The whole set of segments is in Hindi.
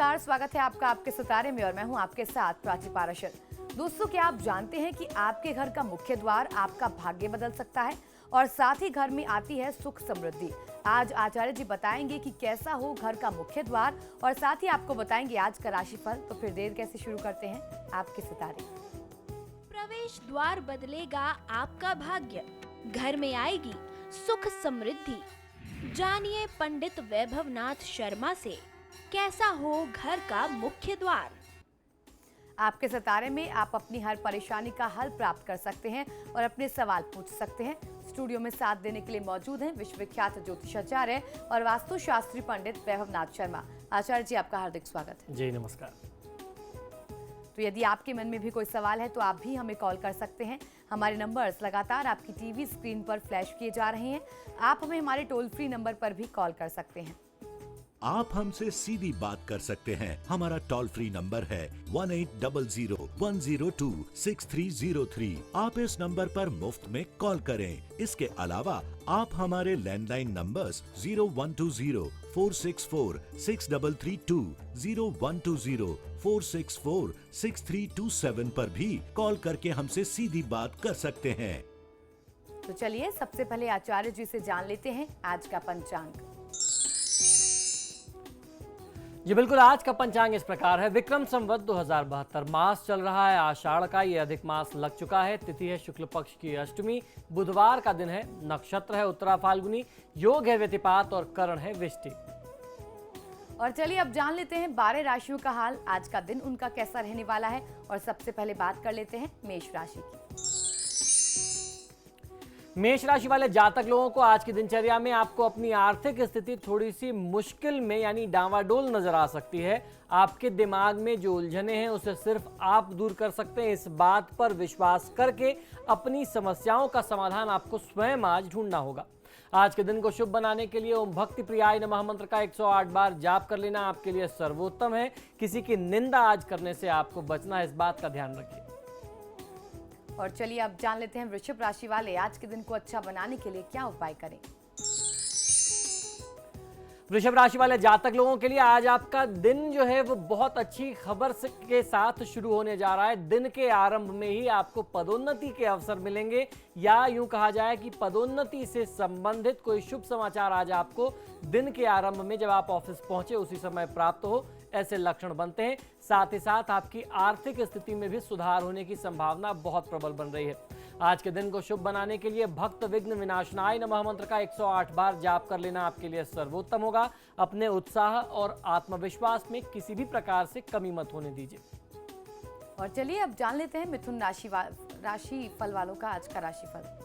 नमस्कार, स्वागत है आपका आपके सितारे में और मैं हूं आपके साथ प्राची पाराशर। दोस्तों, क्या आप जानते हैं कि आपके घर का मुख्य द्वार आपका भाग्य बदल सकता है और साथ ही घर में आती है सुख समृद्धि। आज आचार्य जी बताएंगे कि कैसा हो घर का मुख्य द्वार और साथ ही आपको बताएंगे आज का राशिफल। तो फिर देर कैसे, शुरू करते हैं आपके सितारे। प्रवेश द्वार बदलेगा आपका भाग्य, घर में आएगी सुख समृद्धि। जानिए पंडित वैभवनाथ शर्मा से कैसा हो घर का मुख्य द्वार। आपके सितारे में आप अपनी हर परेशानी का हल प्राप्त कर सकते हैं और अपने सवाल पूछ सकते हैं। स्टूडियो में साथ देने के लिए मौजूद हैं विश्वविख्यात ज्योतिषाचार्य और वास्तुशास्त्री पंडित वैभवनाथ शर्मा। आचार्य जी, आपका हार्दिक स्वागत है। जी नमस्कार। तो यदि आपके मन में भी कोई सवाल है तो आप भी हमें कॉल कर सकते हैं। हमारे नंबर्स लगातार आपकी टीवी स्क्रीन पर फ्लैश किए जा रहे हैं। आप हमें हमारे टोल फ्री नंबर पर भी कॉल कर सकते हैं। आप हमसे सीधी बात कर सकते हैं। हमारा टोल फ्री नंबर है 1800-102-6303। आप इस नंबर पर मुफ्त में कॉल करें। इसके अलावा आप हमारे लैंडलाइन नंबर्स 0120-464-6332, 0120-464-6327 पर भी कॉल करके हमसे सीधी बात कर सकते हैं। तो चलिए सबसे पहले आचार्य जी से जान लेते हैं आज का पंचांग। जी बिल्कुल, आज का पंचांग इस प्रकार है। विक्रम संवत 2072 मास चल रहा है आषाढ़ का, ये अधिक मास लग चुका है। तिथि है शुक्ल पक्ष की अष्टमी, बुधवार का दिन है। नक्षत्र है उत्तरा फाल्गुनी, योग है व्यतिपात और करण है विष्टि। और चलिए अब जान लेते हैं 12 राशियों का हाल। आज का दिन उनका कैसा रहने वाला है और सबसे पहले बात कर लेते हैं मेष राशि की। मेष राशि वाले जातक लोगों को आज की दिनचर्या में आपको अपनी आर्थिक स्थिति थोड़ी सी मुश्किल में यानी डांवाडोल नजर आ सकती है। आपके दिमाग में जो उलझने हैं उसे सिर्फ आप दूर कर सकते हैं। इस बात पर विश्वास करके अपनी समस्याओं का समाधान आपको स्वयं आज ढूंढना होगा। आज के दिन को शुभ बनाने के लिए ओम भक्ति प्रियाय नमः मंत्र का 108 बार जाप कर लेना आपके लिए सर्वोत्तम है। किसी की निंदा आज करने से आपको बचना है, इस बात का ध्यान रखिए। और चलिए अब जान लेते हैं वृषभ राशि वाले आज के दिन को अच्छा बनाने के लिए क्या उपाय करें। वृषभ राशि वाले जातक लोगों के लिए आज आपका दिन जो है वो बहुत अच्छी खबर के साथ शुरू होने जा रहा है। दिन के आरंभ में ही आपको पदोन्नति के अवसर मिलेंगे, या यूं कहा जाए कि पदोन्नति से संबंधित कोई शुभ समाचार आज आपको दिन के आरंभ में जब आप ऑफिस पहुंचे उसी समय प्राप्त हो, ऐसे लक्षण बनते हैं। साथ ही साथ आपकी आर्थिक स्थिति में भी सुधार होने की संभावना बहुत प्रबल बन रही है। आज के दिन को शुभ बनाने के लिए भक्त विघ्न विनाशनाय नमः मंत्र का 108 बार जाप कर लेना आपके लिए सर्वोत्तम होगा। अपने उत्साह और आत्मविश्वास में किसी भी प्रकार से कमी मत होने दीजिए। और चलिए अब जान लेते हैं मिथुन राशि फल वालों का आज का राशिफल।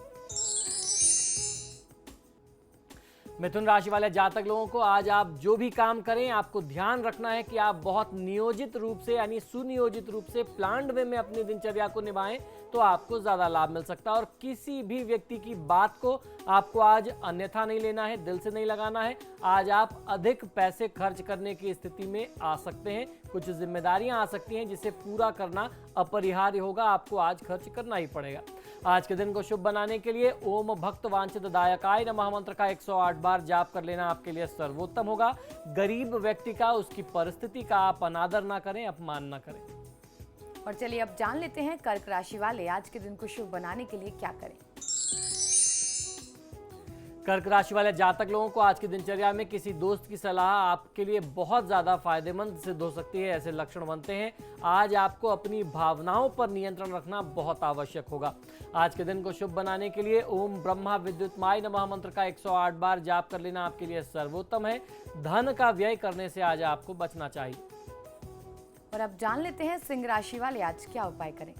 मिथुन राशि वाले जातक लोगों को आज आप जो भी काम करें आपको ध्यान रखना है कि आप बहुत नियोजित रूप से यानी सुनियोजित रूप से प्लान्ड वे में अपनी दिनचर्या को निभाएं, तो आपको ज्यादा लाभ मिल सकता है। और किसी भी व्यक्ति की बात को आपको आज अन्यथा नहीं लेना है, दिल से नहीं लगाना है। आज आप अधिक पैसे खर्च करने की स्थिति में आ सकते हैं। कुछ जिम्मेदारियां आ सकती हैं जिसे पूरा करना अपरिहार्य होगा, आपको आज खर्च करना ही पड़ेगा। आज के दिन को शुभ बनाने के लिए ओम भक्त वांछित दायकाय नमः मंत्र का 108 बार जाप कर लेना आपके लिए सर्वोत्तम होगा। गरीब व्यक्ति का, उसकी परिस्थिति का आप अनादर ना करें, अपमान ना करें। और चलिए अब जान लेते हैं कर्क राशि वाले आज के दिन को शुभ बनाने के लिए क्या करें। कर्क राशि वाले जातक लोगों को आज की दिनचर्या में किसी दोस्त की सलाह आपके लिए बहुत ज्यादा फायदेमंद सिद्ध हो सकती है, ऐसे लक्षण बनते हैं। आज आपको अपनी भावनाओं पर नियंत्रण रखना बहुत आवश्यक होगा। आज के दिन को शुभ बनाने के लिए ओम ब्रह्मा विद्युतमाय नमः मंत्र का 108 बार जाप कर लेना आपके लिए सर्वोत्तम है। धन का व्यय करने से आज आपको बचना चाहिए। और अब जान लेते हैं सिंह राशि वाले आज क्या उपाय करें।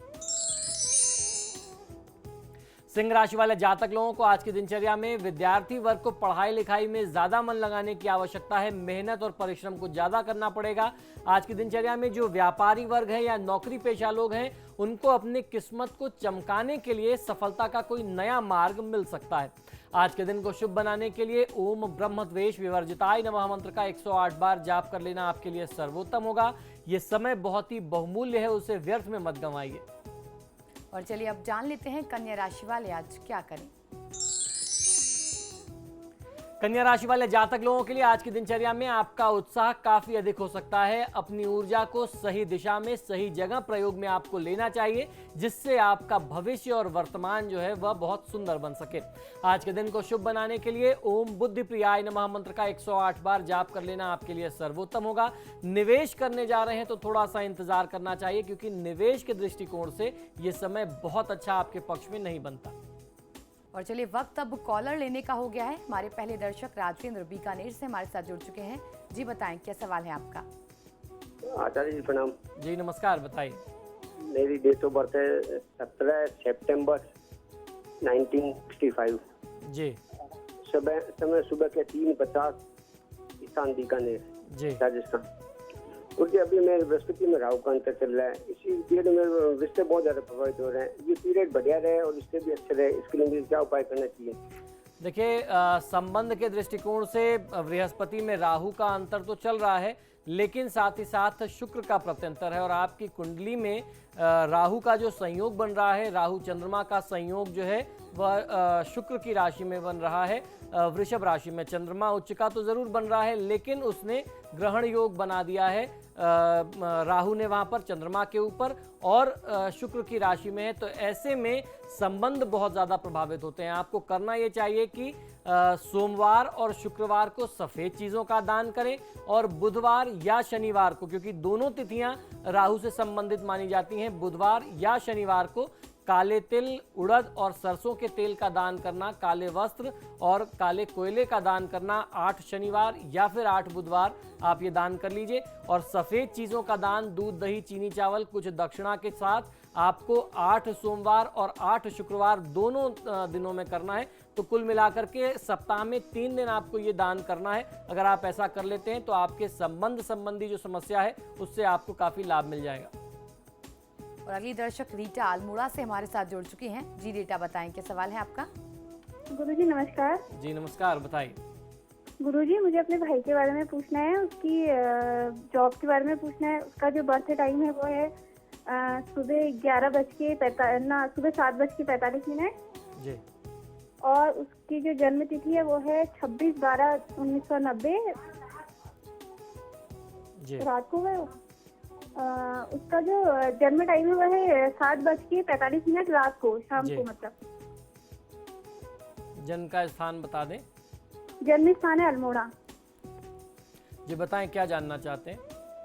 सिंह राशि वाले जातक लोगों को आज की दिनचर्या में विद्यार्थी वर्ग को पढ़ाई लिखाई में ज्यादा मन लगाने की आवश्यकता है। मेहनत और परिश्रम को ज्यादा करना पड़ेगा। आज की दिनचर्या में जो व्यापारी वर्ग है या नौकरी पेशा लोग हैं उनको अपनी किस्मत को चमकाने के लिए सफलता का कोई नया मार्ग मिल सकता है। आज के दिन को शुभ बनाने के लिए ओम ब्रह्मद्वेष विवर्जिताय नमः मंत्र का 108 बार जाप कर लेना आपके लिए सर्वोत्तम होगा। ये समय बहुत ही बहुमूल्य है, उसे व्यर्थ में मत गंवाइए। और चलिए अब जान लेते हैं कन्या राशि वाले आज क्या करें। कन्या राशि वाले जातक लोगों के लिए आज की दिनचर्या में आपका उत्साह काफी अधिक हो सकता है। अपनी ऊर्जा को सही दिशा में, सही जगह प्रयोग में आपको लेना चाहिए, जिससे आपका भविष्य और वर्तमान जो है वह बहुत सुंदर बन सके। आज के दिन को शुभ बनाने के लिए ओम बुद्धि प्रियाय नमः मंत्र का 108 बार जाप कर लेना आपके लिए सर्वोत्तम होगा। निवेश करने जा रहे हैं तो थोड़ा सा इंतजार करना चाहिए, क्योंकि निवेश के दृष्टिकोण से यह समय बहुत अच्छा आपके पक्ष में नहीं बनता। और चलिए वक्त अब कॉलर लेने का हो गया है। हमारे पहले दर्शक राजेंद्र बीकानेर से हमारे साथ जुड़ चुके हैं। जी बताएं, क्या सवाल है आपका? आचार्य जी प्रणाम। जी नमस्कार, बताइए। मेरी डेट ऑफ बर्थ है 17 सितंबर 1965। जी समय सुबह के 3:50, स्थान बीकानेर, जी राजस्थान। क्योंकि अभी मेरे बृहस्पति में राहु का अंतर चल रहा है, इसी पीरियड में रिश्ते बहुत ज्यादा प्रभावित हो रहे हैं। ये पीरियड बढ़िया रहे और रिश्ते भी अच्छे रहे, इसके लिए मुझे क्या उपाय करना चाहिए? देखिए, संबंध के दृष्टिकोण से बृहस्पति में राहु का अंतर तो चल रहा है, लेकिन साथ ही साथ शुक्र का प्रत्यंतर है। और आपकी कुंडली में राहु का जो संयोग बन रहा है, राहु चंद्रमा का संयोग जो है वह शुक्र की राशि में बन रहा है, वृषभ राशि में। चंद्रमा उच्च का तो जरूर बन रहा है, लेकिन उसने ग्रहण योग बना दिया है राहु ने वहां पर चंद्रमा के ऊपर, और शुक्र की राशि में है। तो ऐसे में संबंध बहुत ज़्यादा प्रभावित होते हैं। आपको करना ये चाहिए कि सोमवार और शुक्रवार को सफ़ेद चीज़ों का दान करें, और बुधवार या शनिवार को, क्योंकि दोनों तिथियां राहु से संबंधित मानी जाती हैं, बुधवार या शनिवार को काले तिल, उड़द और सरसों के तेल का दान करना, काले वस्त्र और काले कोयले का दान करना 8 शनिवार या फिर 8 बुधवार आप ये दान कर लीजिए। और सफ़ेद चीज़ों का दान दूध, दही, चीनी, चावल कुछ दक्षिणा के साथ आपको 8 सोमवार और 8 शुक्रवार दोनों दिनों में करना है। तो कुल मिलाकर के सप्ताह में 3 दिन आपको ये दान करना है। अगर आप ऐसा कर लेते हैं तो आपके संबंध संबंधी जो समस्या है उससे आपको काफ़ी लाभ मिल जाएगा। और अगली दर्शक रीटा अल्मोड़ा से हमारे साथ जुड़ चुकी हैं। जी रीटा, बताएं, क्या सवाल है आपका? गुरुजी नमस्कार। जी नमस्कार, बताइए। गुरुजी, मुझे अपने भाई के बारे में पूछना है, उसकी जॉब के बारे में पूछना है। उसका जो बर्थ टाइम है वो है सुबह 7:45 जी। और उसकी जो जन्म तिथि है वो है 26/12/1990 जी। रात को है। उसका जो जन्म टाइम है वो है 7:45 रात को, शाम जी। को, मतलब। जन्म का स्थान बता दें। जन्म स्थान है अल्मोड़ा। जी बताएं, क्या जानना चाहते हैं?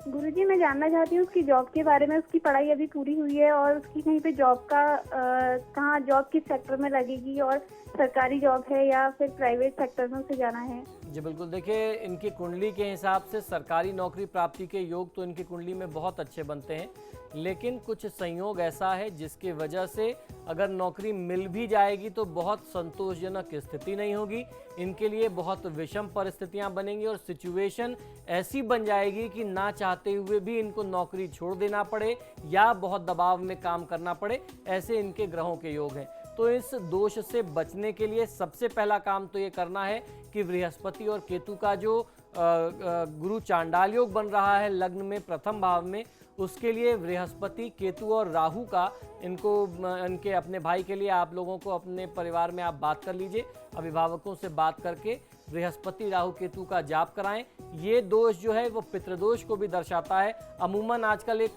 गुरुजी, मैं जानना चाहती हूँ उसकी जॉब के बारे में। उसकी पढ़ाई अभी पूरी हुई है और उसकी कहीं पे जॉब का कहाँ, जॉब किस सेक्टर में लगेगी, और सरकारी जॉब है या फिर प्राइवेट सेक्टर में उसे जाना है? जी बिल्कुल, देखिए इनकी कुंडली के हिसाब से सरकारी नौकरी प्राप्ति के योग तो इनकी कुंडली में बहुत अच्छे बनते हैं, लेकिन कुछ संयोग ऐसा है जिसकी वजह से अगर नौकरी मिल भी जाएगी तो बहुत संतोषजनक स्थिति नहीं होगी। इनके लिए बहुत विषम परिस्थितियां बनेंगी और सिचुएशन ऐसी बन जाएगी कि ना चाहते हुए भी इनको नौकरी छोड़ देना पड़े या बहुत दबाव में काम करना पड़े। ऐसे इनके ग्रहों के योग हैं। तो इस दोष से बचने के लिए सबसे पहला काम तो ये करना है कि बृहस्पति और केतु का जो गुरु चांडाल योग बन रहा है लग्न में प्रथम भाव में, उसके लिए बृहस्पति, केतु और राहु का इनके अपने भाई के लिए आप लोगों को अपने परिवार में आप बात कर लीजिए, अभिभावकों से बात करके बृहस्पति राहु केतु का जाप कराएं। ये दोष जो है वो पितृदोष को भी दर्शाता है। अमूमन आजकल एक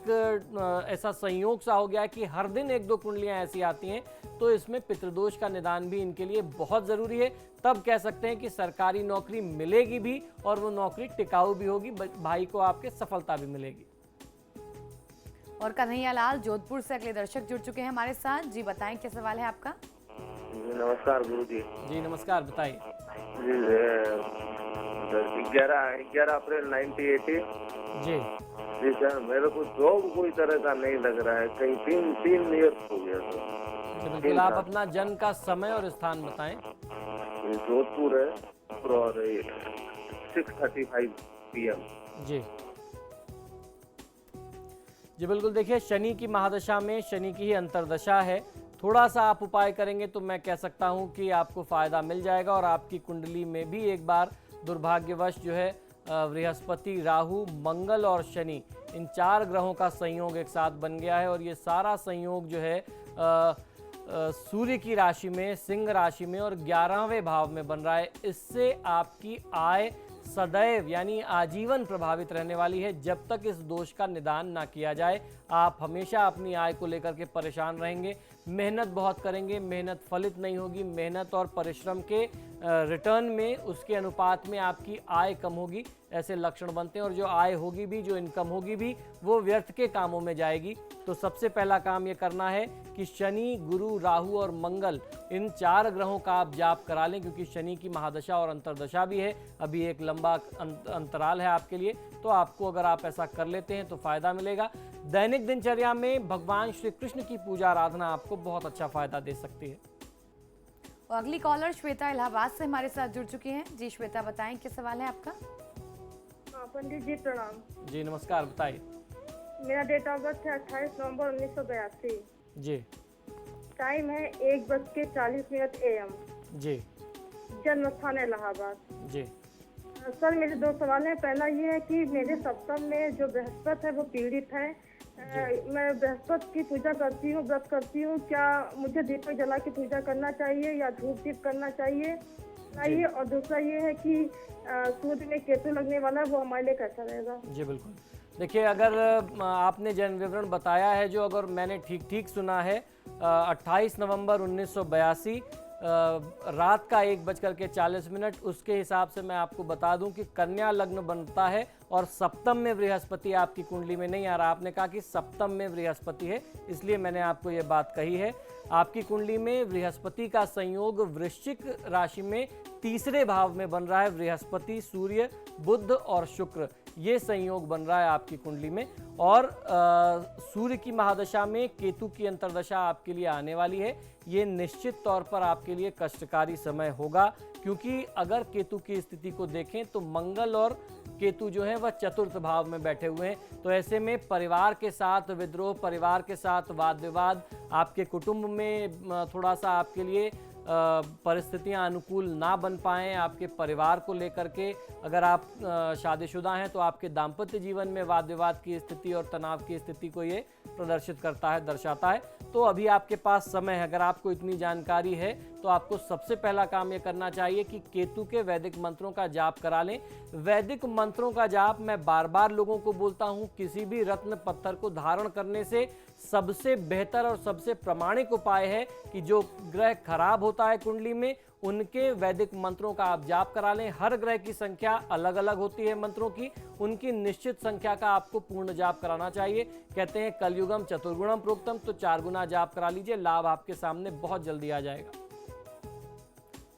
ऐसा संयोग सा हो गया है कि हर दिन 1-2 कुंडलियां ऐसी आती हैं, तो इसमें पितृदोष का निदान भी इनके लिए बहुत ज़रूरी है। तब कह सकते हैं कि सरकारी नौकरी मिलेगी भी और वो नौकरी टिकाऊ भी होगी, भाई को आपके सफलता भी मिलेगी। और कन्हैया लाल जोधपुर से अगले दर्शक जुड़ चुके हैं हमारे साथ। जी बताएं, क्या सवाल है आपका? नमस्कार गुरु जी। जी नमस्कार, बताइए। जी 11 अप्रैल 1980। जी जी सर, मेरे को जॉब कोई तरह का नहीं लग रहा है, कहीं 3 ईयर हो गया सर। तो बिल्कुल आप अपना जन्म का समय और स्थान बताएं। जोधपुर है और 6:35 PM। जी जी बिल्कुल, देखिए शनि की महादशा में शनि की ही अंतर्दशा है। थोड़ा सा आप उपाय करेंगे तो मैं कह सकता हूं कि आपको फ़ायदा मिल जाएगा। और आपकी कुंडली में भी एक बार दुर्भाग्यवश जो है बृहस्पति, राहु, मंगल और शनि, इन 4 ग्रहों का संयोग एक साथ बन गया है। और ये सारा संयोग जो है सूर्य की राशि में, सिंह राशि में और 11वें भाव में बन रहा है। इससे आपकी आय सदैव यानी आजीवन प्रभावित रहने वाली है। जब तक इस दोष का निदान ना किया जाए आप हमेशा अपनी आय को लेकर के परेशान रहेंगे। मेहनत बहुत करेंगे, मेहनत फलित नहीं होगी। मेहनत और परिश्रम के रिटर्न में उसके अनुपात में आपकी आय कम होगी, ऐसे लक्षण बनते हैं। और जो आय होगी भी, जो इनकम होगी भी, वो व्यर्थ के कामों में जाएगी। तो सबसे पहला काम ये करना है कि शनि, गुरु, राहु और मंगल, इन 4 ग्रहों का आप जाप करा लें, क्योंकि शनि की महादशा और अंतर्दशा भी है। अभी एक लंबा अंतराल है आपके लिए, तो आपको अगर आप ऐसा कर लेते हैं तो फायदा मिलेगा। दैनिक दिनचर्या में भगवान श्री कृष्ण की पूजा आराधना आपको बहुत अच्छा फायदा दे सकती है। और अगली कॉलर श्वेता इलाहाबाद से हमारे साथ जुड़ चुकी हैं। जी श्वेता, बताएं क्या सवाल है आपका। हाँ पंडित जी प्रणाम। जी नमस्कार, बताइए। मेरा डेट ऑफ बर्थ है 28 नवंबर 1982। जी टाइम है 1:40 AM। जी जन्म स्थान है इलाहाबाद। जी सर मेरे 2 सवाल हैं। पहला ये है कि मेरे सप्तम में जो बृहस्पति है वो पीड़ित है। मैं बृहस्पति की पूजा करती हूँ, व्रत करती हूँ। क्या मुझे दीपक जला के पूजा करना चाहिए या धूप दीप करना चाहिए? और दूसरा ये है कि सूर्य में केतु लगने वाला है, वो हमारे लिए कैसा रहेगा? जी बिल्कुल। देखिए, अगर आपने जन्म विवरण बताया है जो, अगर मैंने ठीक सुना है, 28 नवंबर 1982 रात का 1:40, उसके हिसाब से मैं आपको बता दूं कि कन्या लग्न बनता है और सप्तम में बृहस्पति आपकी कुंडली में नहीं आ रहा। आपने कहा कि सप्तम में बृहस्पति है, इसलिए मैंने आपको ये बात कही है। आपकी कुंडली में बृहस्पति का संयोग वृश्चिक राशि में 3रे भाव में बन रहा है। बृहस्पति, सूर्य, बुध और शुक्र, ये संयोग बन रहा है आपकी कुंडली में। और सूर्य की महादशा में केतु की अंतर्दशा आपके लिए आने वाली है। ये निश्चित तौर पर आपके लिए कष्टकारी समय होगा, क्योंकि अगर केतु की स्थिति को देखें तो मंगल और केतु जो है वह 4th भाव में बैठे हुए हैं। तो ऐसे में परिवार के साथ विद्रोह, परिवार के साथ वाद विवाद, आपके कुटुंब में थोड़ा सा आपके लिए परिस्थितियां अनुकूल ना बन पाएँ आपके परिवार को लेकर के। अगर आप शादीशुदा हैं तो आपके दाम्पत्य जीवन में वाद विवाद की स्थिति और तनाव की स्थिति को ये प्रदर्शित करता है, दर्शाता है। तो अभी आपके पास समय है, अगर आपको इतनी जानकारी है तो आपको सबसे पहला काम ये करना चाहिए कि केतु के वैदिक मंत्रों का जाप करा लें। वैदिक मंत्रों का जाप मैं बार बार लोगों को बोलता हूँ, किसी भी रत्न पत्थर को धारण करने से सबसे बेहतर और सबसे प्रामाणिक उपाय है कि जो ग्रह खराब होता है कुंडली में, उनके वैदिक मंत्रों का आप जाप करा लें। हर ग्रह की संख्या अलग अलग होती है मंत्रों की, उनकी निश्चित संख्या का आपको पूर्ण जाप कराना चाहिए। कहते हैं कलयुगम चतुर्गुणम प्रोक्तम, तो 4 गुना जाप करा लीजिए, लाभ आपके सामने बहुत जल्दी आ जाएगा।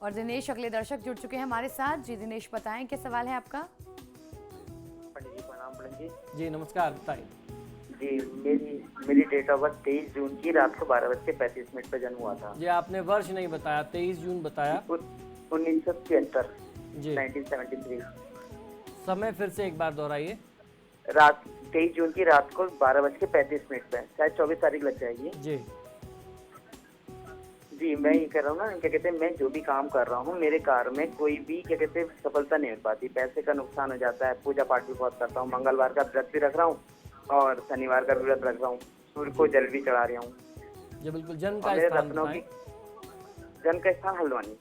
और दिनेश अगले दर्शक जुड़ चुके हैं हमारे साथ। जी दिनेश, बताएं क्या सवाल है आपका। पंडित जी प्रणाम। पंडित जी जी नमस्कार, बताइए। जी मेरी डेट ऑफ बर्थ 23 जून की रात को 12:35 पर जन्म हुआ था। जी आपने वर्ष नहीं बताया, 23 जून बताया। 1973 जी 1973। समय फिर से एक बार दोहराइए। रात 23 जून की रात को 12:35 पे, शायद 24 तारीख लग जाएगी। जी जी मैं ये कह रहा हूँ ना, क्या कहते हैं, मैं जो भी काम कर रहा हूँ मेरे कार्य में कोई भी क्या कहते हैं सफलता नहीं मिल पाती, पैसे का नुकसान हो जाता है। पूजा पाठ भी बहुत करता हूँ, मंगलवार का व्रत भी रख रहा हूँ और शनिवार का भी व्रत रख रहा हूँ, सूर्य को जल भी चढ़ा रहा हूँ। जी बिल्कुल। जन्म और का मेरे स्थान रत्नों बताएं। की जन्म का स्थान हल्द्वानी।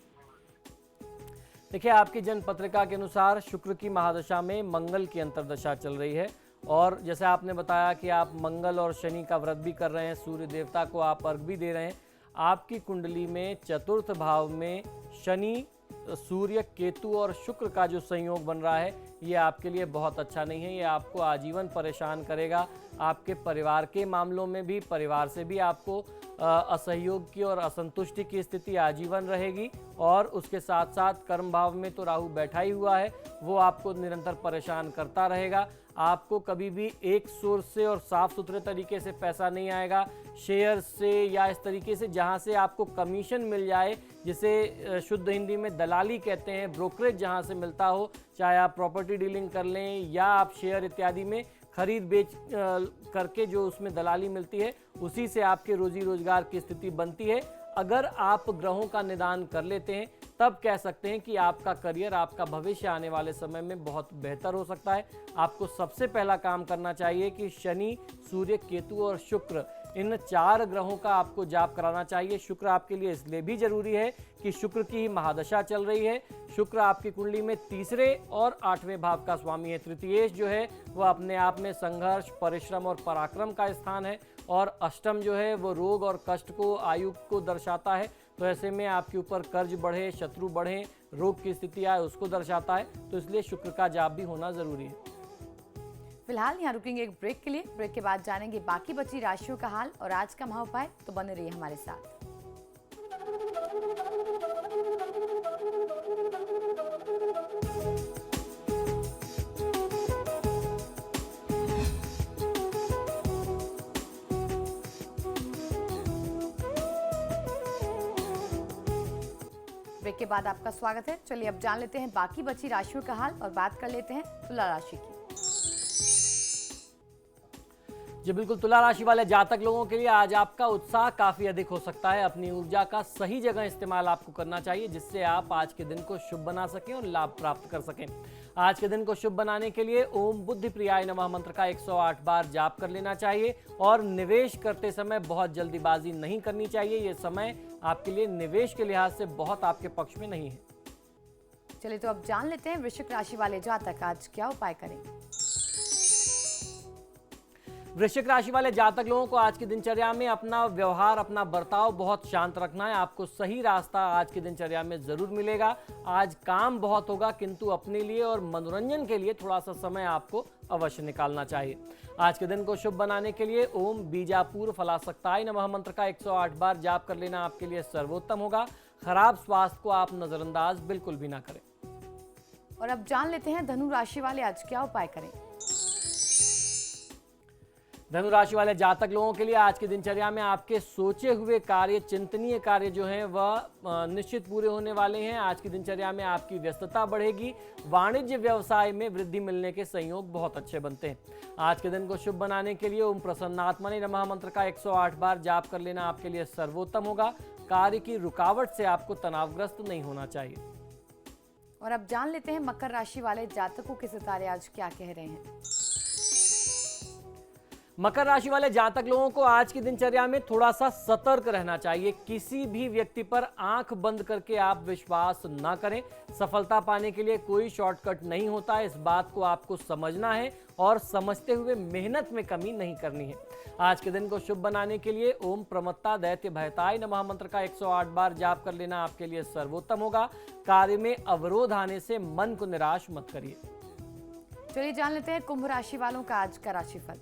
देखिए, आपकी जन्म पत्रिका के अनुसार शुक्र की महादशा में मंगल की अंतर्दशा चल रही है। और जैसे आपने बताया कि आप मंगल और शनि का व्रत भी कर रहे हैं, सूर्य देवता को आप अर्घ भी दे रहे हैं। आपकी कुंडली में 4th भाव में शनि, सूर्य, केतु और शुक्र का जो संयोग बन रहा है, ये आपके लिए बहुत अच्छा नहीं है। ये आपको आजीवन परेशान करेगा। आपके परिवार के मामलों में भी, परिवार से भी आपको असहयोग की और असंतुष्टि की स्थिति आजीवन रहेगी। और उसके साथ साथ कर्म भाव में तो राहु बैठा ही हुआ है, वो आपको निरंतर परेशान करता रहेगा। आपको कभी भी एक सोर्स से और साफ सुथरे तरीके से पैसा नहीं आएगा। शेयर से या इस तरीके से जहां से आपको कमीशन मिल जाए, जिसे शुद्ध हिंदी में दलाली कहते हैं, ब्रोकरेज जहां से मिलता हो, चाहे आप प्रॉपर्टी डीलिंग कर लें या आप शेयर इत्यादि में खरीद बेच करके जो उसमें दलाली मिलती है, उसी से आपके रोजी रोजगार की स्थिति बनती है। अगर आप ग्रहों का निदान कर लेते हैं तब कह सकते हैं कि आपका करियर, आपका भविष्य आने वाले समय में बहुत बेहतर हो सकता है। आपको सबसे पहला काम करना चाहिए कि शनि, सूर्य, केतु और शुक्र, इन 4 ग्रहों का आपको जाप कराना चाहिए। शुक्र आपके लिए इसलिए भी जरूरी है कि शुक्र की ही महादशा चल रही है। शुक्र आपकी कुंडली में 3रे और 8वें भाव का स्वामी है। तृतीयेश जो है वह अपने आप में संघर्ष, परिश्रम और पराक्रम का स्थान है, और अष्टम जो है वो रोग और कष्ट को, आयु को दर्शाता है। तो ऐसे में आपके ऊपर कर्ज बढ़े, शत्रु बढ़े, रोग की स्थिति आए उसको दर्शाता है। तो इसलिए शुक्र का जाप भी होना जरूरी है। फिलहाल यहाँ रुकेंगे एक ब्रेक के लिए। ब्रेक के बाद जानेंगे बाकी बची राशियों का हाल और आज का महाउपाय। तो बने रहिए हमारे साथ। ब्रेक के बाद आपका स्वागत है। चलिए अब जान लेते हैं बाकी बची राशियों का हाल और बात कर लेते हैं तुला राशि की। जी बिल्कुल, तुला राशि वाले जातक लोगों के लिए आज आपका उत्साह काफी अधिक हो सकता है। अपनी ऊर्जा का सही जगह इस्तेमाल आपको करना चाहिए, जिससे आप आज के दिन को शुभ बना सकें और लाभ प्राप्त कर सकें। आज के दिन को शुभ बनाने के लिए ओम बुद्धि प्रियाय नमः मंत्र का 108 बार जाप कर लेना चाहिए, और निवेश करते समय बहुत जल्दीबाजी नहीं करनी चाहिए। ये समय आपके लिए निवेश के लिहाज से बहुत आपके पक्ष में नहीं है। चलिए तो अब जान लेते हैं वृश्चिक राशि वाले जातक आज क्या उपाय करें। वृश्चिक राशि वाले जातक लोगों को आज की दिनचर्या में अपना व्यवहार, अपना बर्ताव बहुत शांत रखना है। आपको सही रास्ता आज की दिनचर्या में जरूर मिलेगा। आज काम बहुत होगा, किंतु अपने लिए और मनोरंजन के लिए थोड़ा सा समय आपको अवश्य निकालना चाहिए। आज के दिन को शुभ बनाने के लिए ओम बीजापुर फलासक्ताय नमः मंत्र का 108 बार जाप कर लेना आपके लिए सर्वोत्तम होगा। खराब स्वास्थ्य को आप नजरअंदाज बिल्कुल भी ना करें। और अब जान लेते हैं धनु राशि वाले आज क्या उपाय करें। धनु राशि वाले जातक लोगों के लिए आज की दिनचर्या में आपके सोचे हुए कार्य, चिंतनीय कार्य जो हैं वह निश्चित पूरे होने वाले हैं। आज की दिनचर्या में आपकी व्यस्तता बढ़ेगी। वाणिज्य व्यवसाय में वृद्धि मिलने के संयोग बहुत अच्छे बनते हैं। आज के दिन को शुभ बनाने के लिए ओम प्रसन्नात्मने नमः मंत्र का 108 बार जाप कर लेना आपके लिए सर्वोत्तम होगा। कार्य की रुकावट से आपको तनावग्रस्त नहीं होना चाहिए। और अब जान लेते हैं मकर राशि वाले जातकों के सितारे आज क्या कह रहे हैं। मकर राशि वाले जातक लोगों को आज की दिनचर्या में थोड़ा सा सतर्क रहना चाहिए। किसी भी व्यक्ति पर आंख बंद करके आप विश्वास ना करें। सफलता पाने के लिए कोई शॉर्टकट नहीं होता है, इस बात को आपको समझना है और समझते हुए मेहनत में कमी नहीं करनी है। आज के दिन को शुभ बनाने के लिए ओम प्रमत्ता दैत्य भयताय नमः मंत्र का 108 बार जाप कर लेना आपके लिए सर्वोत्तम होगा। कार्य में अवरोध आने से मन को निराश मत करिए। चलिए जान लेते हैं कुंभ राशि वालों का आज का राशिफल।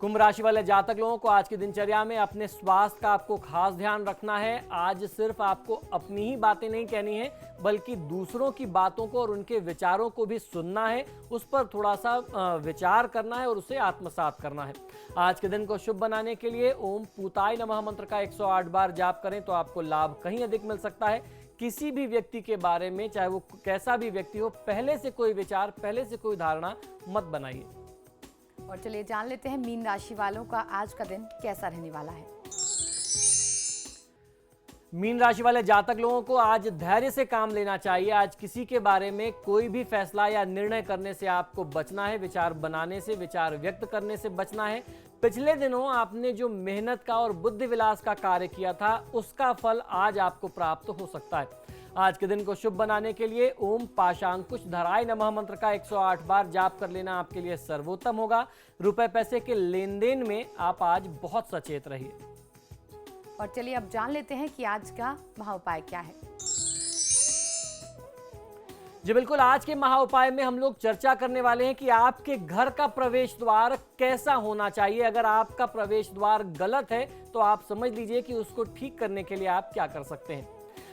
कुंभ राशि वाले जातक लोगों को आज की दिनचर्या में अपने स्वास्थ्य का आपको खास ध्यान रखना है। आज सिर्फ आपको अपनी ही बातें नहीं कहनी है, बल्कि दूसरों की बातों को और उनके विचारों को भी सुनना है। उस पर थोड़ा सा विचार करना है और उसे आत्मसात करना है। आज के दिन को शुभ बनाने के लिए ओम पूताय नमः मंत्र का 108 बार जाप करें तो आपको लाभ कहीं अधिक मिल सकता है। किसी भी व्यक्ति के बारे में, चाहे वो कैसा भी व्यक्ति हो, पहले से कोई विचार, पहले से कोई धारणा मत बनाइए। और चलिए जान लेते हैं मीन राशि वालों का आज का दिन कैसा रहने वाला है। मीन राशि वाले जातक लोगों को आज धैर्य से काम लेना चाहिए। आज किसी के बारे में कोई भी फैसला या निर्णय करने से आपको बचना है। विचार बनाने से, विचार व्यक्त करने से बचना है। पिछले दिनों आपने जो मेहनत का और बुद्धि विलास का कार्य किया था, उसका फल आज आपको प्राप्त हो सकता है। आज के दिन को शुभ बनाने के लिए ओम पाशांकुश धराय नमः मंत्र का 108 बार जाप कर लेना आपके लिए सर्वोत्तम होगा। रुपए पैसे के लेन देन में आप आज बहुत सचेत रहिए। और चलिए अब जान लेते हैं कि आज का महाउपाय क्या है। जी बिल्कुल, आज के महाउपाय में हम लोग चर्चा करने वाले हैं कि आपके घर का प्रवेश द्वार कैसा होना चाहिए। अगर आपका प्रवेश द्वार गलत है तो आप समझ लीजिए कि उसको ठीक करने के लिए आप क्या कर सकते हैं।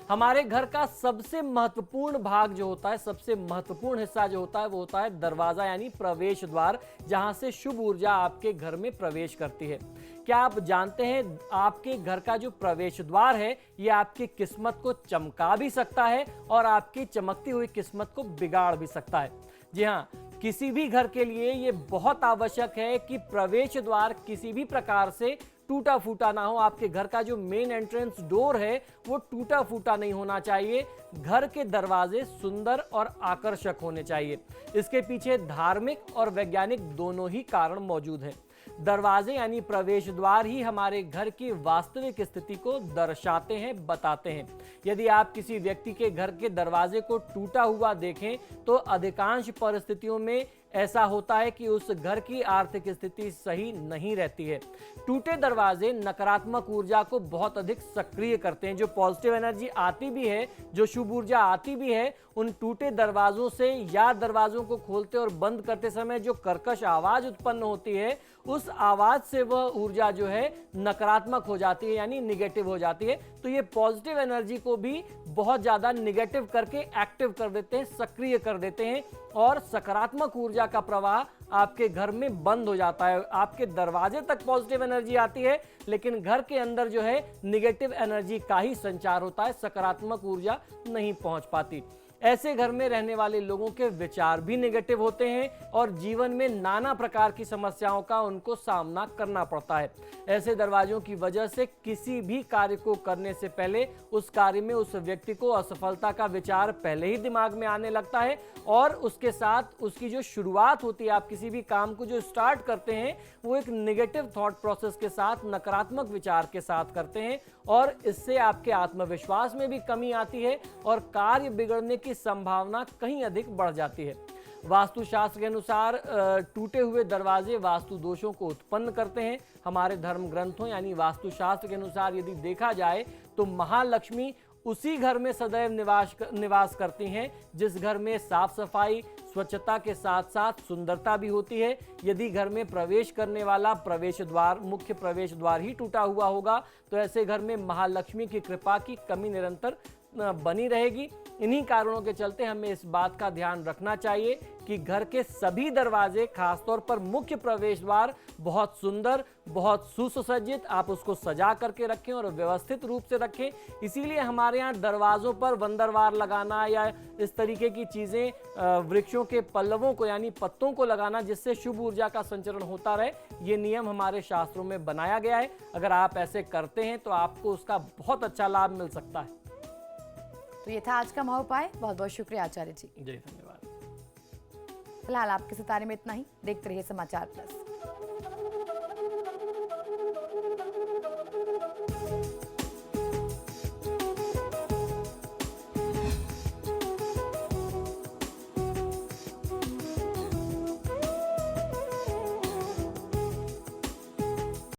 हमारे घर का सबसे महत्वपूर्ण भाग जो होता है, सबसे महत्वपूर्ण हिस्सा जो होता है, वो होता है दरवाजा यानी प्रवेश द्वार, जहां से शुभ ऊर्जा आपके घर में प्रवेश करती है। क्या आप जानते हैं आपके घर का जो प्रवेश द्वार है, ये आपकी किस्मत को चमका भी सकता है और आपकी चमकती हुई किस्मत को बिगाड़ भी सकता है। जी हाँ, किसी भी घर के लिए ये बहुत आवश्यक है कि प्रवेश द्वार किसी भी प्रकार से टूटा फूटा ना हो। आपके घर का जो मेन एंट्रेंस डोर है वो टूटा फूटा नहीं होना चाहिए। घर के दरवाजे सुंदर और आकर्षक होने चाहिए। इसके पीछे धार्मिक और वैज्ञानिक दोनों ही कारण मौजूद हैं। दरवाजे यानी प्रवेश द्वार ही हमारे घर की वास्तविक स्थिति को दर्शाते हैं, बताते हैं। यदि आप किसी व्यक्ति के घर के दरवाजे को टूटा हुआ देखें तो अधिकांश परिस्थितियों में ऐसा होता है कि उस घर की आर्थिक स्थिति सही नहीं रहती है। टूटे दरवाजे नकारात्मक ऊर्जा को बहुत अधिक सक्रिय करते हैं। जो पॉजिटिव एनर्जी आती भी है, जो शुभ ऊर्जा आती भी है, उन टूटे दरवाजों से या दरवाजों को खोलते और बंद करते समय जो कर्कश आवाज उत्पन्न होती है, उस आवाज से वह ऊर्जा जो है नकारात्मक हो जाती है, यानी निगेटिव हो जाती है। तो ये पॉजिटिव एनर्जी को भी बहुत ज्यादा निगेटिव करके एक्टिव कर देते हैं, सक्रिय कर देते हैं और सकारात्मक ऊर्जा का प्रवाह आपके घर में बंद हो जाता है। आपके दरवाजे तक पॉजिटिव एनर्जी आती है, लेकिन घर के अंदर जो है निगेटिव एनर्जी का ही संचार होता है, सकारात्मक ऊर्जा नहीं पहुंच पाती। ऐसे घर में रहने वाले लोगों के विचार भी नेगेटिव होते हैं और जीवन में नाना प्रकार की समस्याओं का उनको सामना करना पड़ता है। ऐसे दरवाजों की वजह से किसी भी कार्य को करने से पहले उस कार्य में उस व्यक्ति को असफलता का विचार पहले ही दिमाग में आने लगता है और उसके साथ उसकी जो शुरुआत होती है, आप किसी भी काम को जो स्टार्ट करते हैं वो एक नेगेटिव थॉट प्रोसेस के साथ, नकारात्मक विचार के साथ करते हैं और इससे आपके आत्मविश्वास में भी कमी आती है और कार्य बिगड़ने की संभावना कहीं अधिक बढ़ जाती है। वास्तुशास्त्र के अनुसार टूटे हुए दरवाजे वास्तु दोषों को उत्पन्न करते हैं। हमारे धर्म ग्रंथों यानी वास्तुशास्त्र के अनुसार यदि देखा जाए तो महालक्ष्मी उसी घर में सदैव निवास करती हैं जिस घर में साफ सफाई, स्वच्छता के साथ साथ सुंदरता भी होती है। यदि घर में प्रवेश करने वाला प्रवेश द्वार, मुख्य प्रवेश द्वार ही टूटा हुआ होगा तो ऐसे घर में महालक्ष्मी की कृपा की कमी निरंतर बनी रहेगी। इन्हीं कारणों के चलते हमें इस बात का ध्यान रखना चाहिए कि घर के सभी दरवाजे, खासतौर पर मुख्य प्रवेश द्वार बहुत सुंदर, बहुत सुसज्जित, आप उसको सजा करके रखें और व्यवस्थित रूप से रखें। इसीलिए हमारे यहाँ दरवाजों पर वंदरवार लगाना या इस तरीके की चीज़ें, वृक्षों के पल्लवों को यानी पत्तों को लगाना जिससे शुभ ऊर्जा का संचरण होता रहे, ये नियम हमारे शास्त्रों में बनाया गया है। अगर आप ऐसे करते हैं तो आपको उसका बहुत अच्छा लाभ मिल सकता है। तो ये था आज का महोपाय। बहुत बहुत शुक्रिया आचार्य जी। जय धन्यवाद। फिलहाल आपके सितारे में इतना ही। देखते रहिए समाचार प्लस।